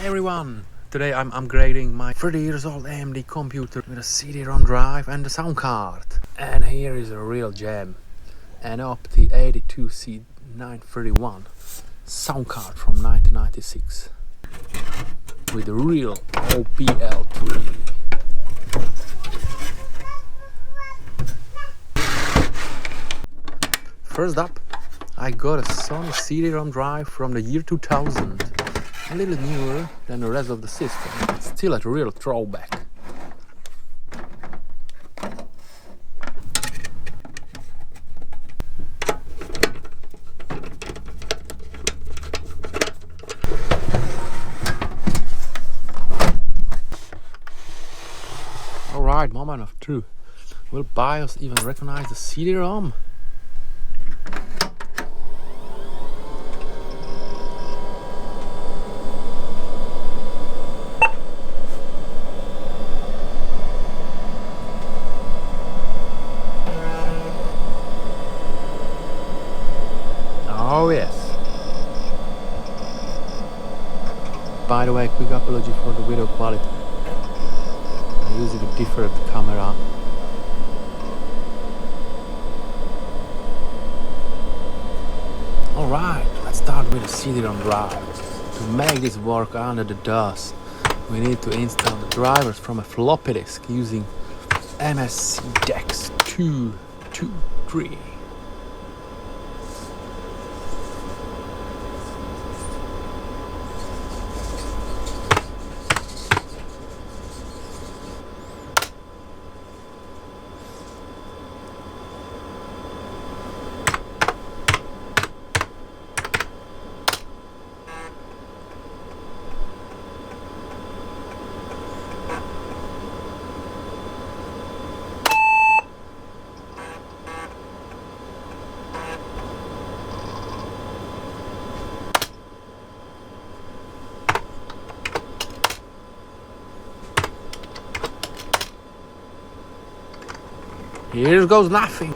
everyone! Today I'm upgrading my 30 years old AMD computer with a CD-ROM drive and a sound card. And here is a real gem, an Opti 82C931 sound card from 1996 with a real OPL3. First up, I got a Sony CD-ROM drive from the year 2000. A little newer than the rest of the system, but still a real throwback. Alright, moment of truth. Will BIOS even recognize the CD-ROM? Oh yes. By the way, quick apology for the video quality. I'm using a different camera. Alright, let's start with the CD-ROM drive. To make this work under the DOS, we need to install the drivers from a floppy disk using MSCDEX 223. Here goes nothing.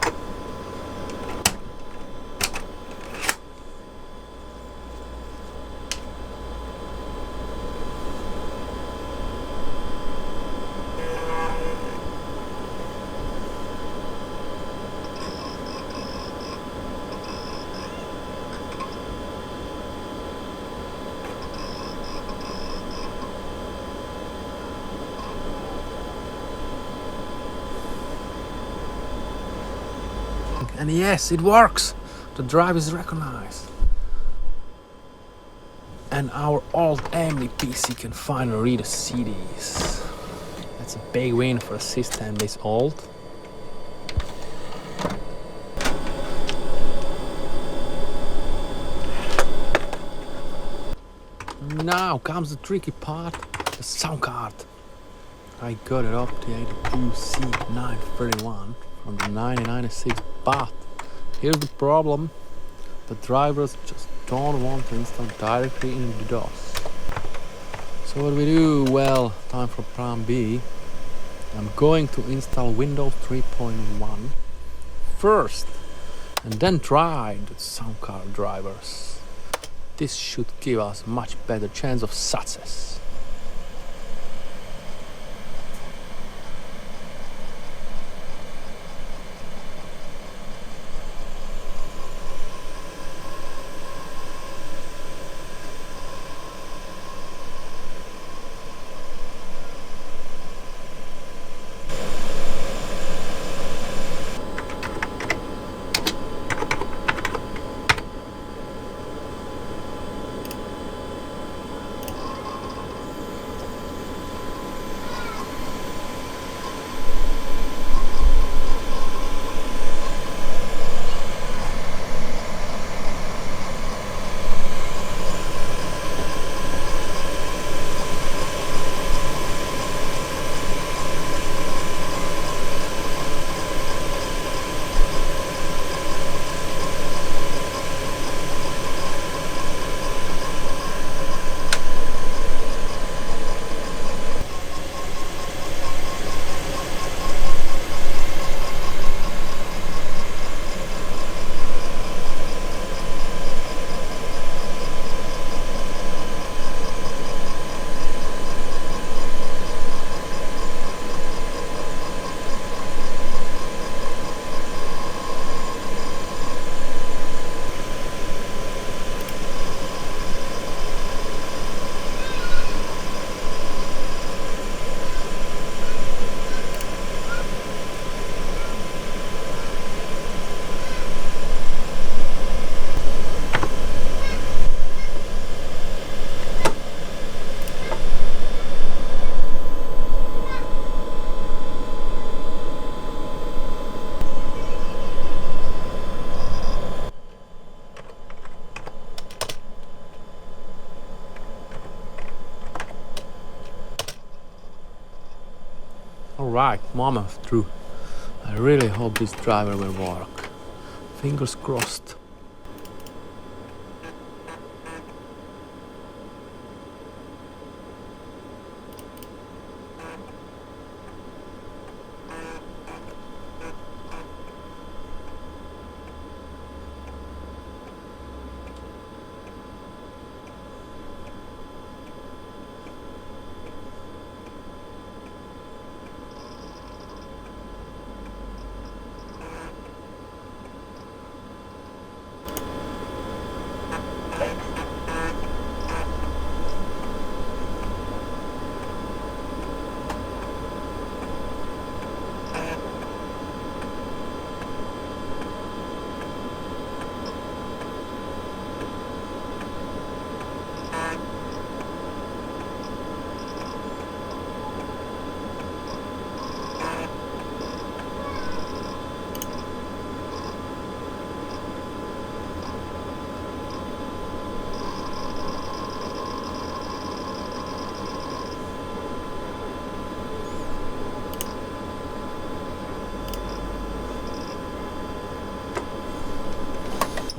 And yes, it works! The drive is recognized. And our old AMD PC can finally read the CDs. That's a big win for a system this old. Now comes the tricky part, the sound card. I got it up to 82C931 from the 1996, but here's the problem. The drivers just don't want to install directly in the DOS. So what we do? Well, time for plan B. I'm going to install Windows 3.1 first and then try the sound card drivers. This should give us a much better chance of success. Alright, mammoth through. I really hope this driver will work. Fingers crossed.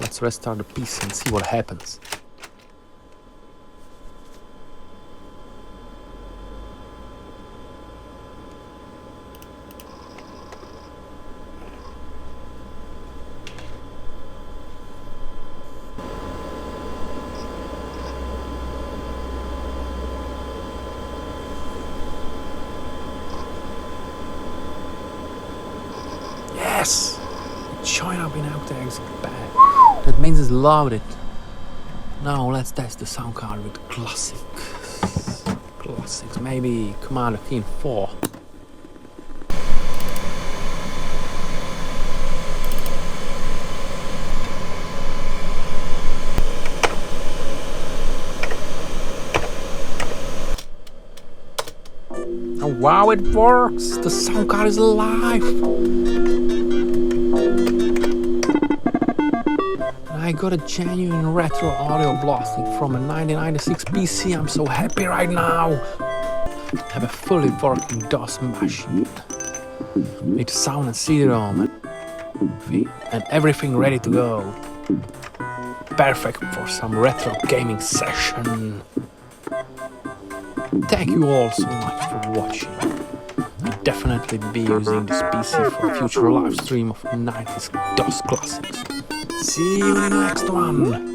Let's restart the PC and see what happens. Yes! It's showing up in Opti exit bag. That means it's loaded. Now let's test the sound card with classics. Classics, maybe Commander Keen 4. Oh wow, it works! The sound card is alive! I got a genuine retro audio blasting from a 1996 PC. I'm so happy right now. I have a fully working DOS machine with sound and CD-ROM and everything ready to go. Perfect for some retro gaming session. Thank you all so much for watching. I'll definitely be using this PC for a future live stream of 90s DOS classics. See you in the next one!